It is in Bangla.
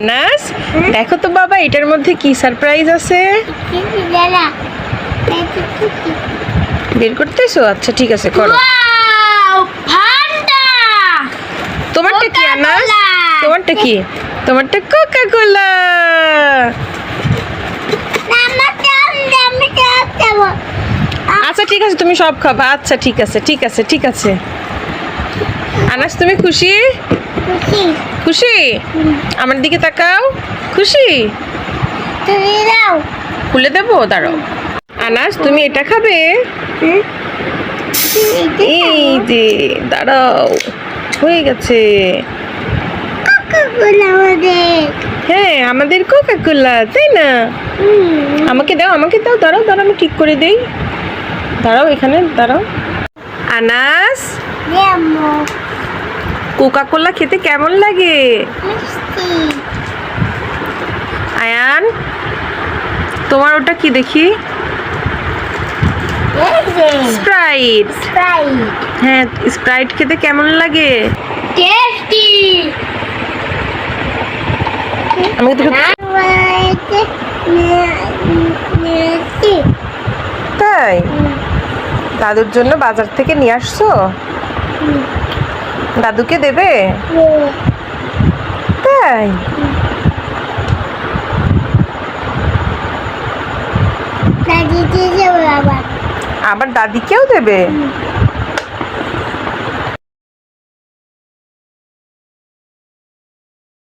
আনাস দেখো তো বাবা এটার মধ্যে কি সারপ্রাইজ আছে। বের করতেছো? আচ্ছা ঠিক আছে করো। তোমারটা কি আনাস? তোমারটা কি? তোমারটা কোকা কোলা। আচ্ছা ঠিক আছে তুমি সব খাবা। আচ্ছা ঠিক আছে ঠিক আছে ঠিক আছে। আনাস তুমি খুশি? খুশি? আমার দিকে তাকাও। খুশি? খুলে দেবো, দাঁড়াও। আনাস তুমি এটা খাবে? এই যে দাঁড়াও, হয়ে গেছে। হ্যাঁ আমাদের কোকা কোলা, তাই না? আমাকে দাও, আমাকে দাও। দাঁড়াও দাঁড়াও আমি ঠিক করে দেই। দাঁড়াও এখানে দাঁড়াও। আনাস কোকা কোলা খেতে কেমন লাগে? আয়ান তোমার ওটা কি দেখি? স্প্রাইট। হ্যাঁ স্প্রাইট খেতে কেমন লাগে? টেস্টি। আমি তাই দাদুর জন্য বাজার থেকে নিয়ে আসছো? দাদুকে দেবে? তাই আবার দাদিকেও দেবে?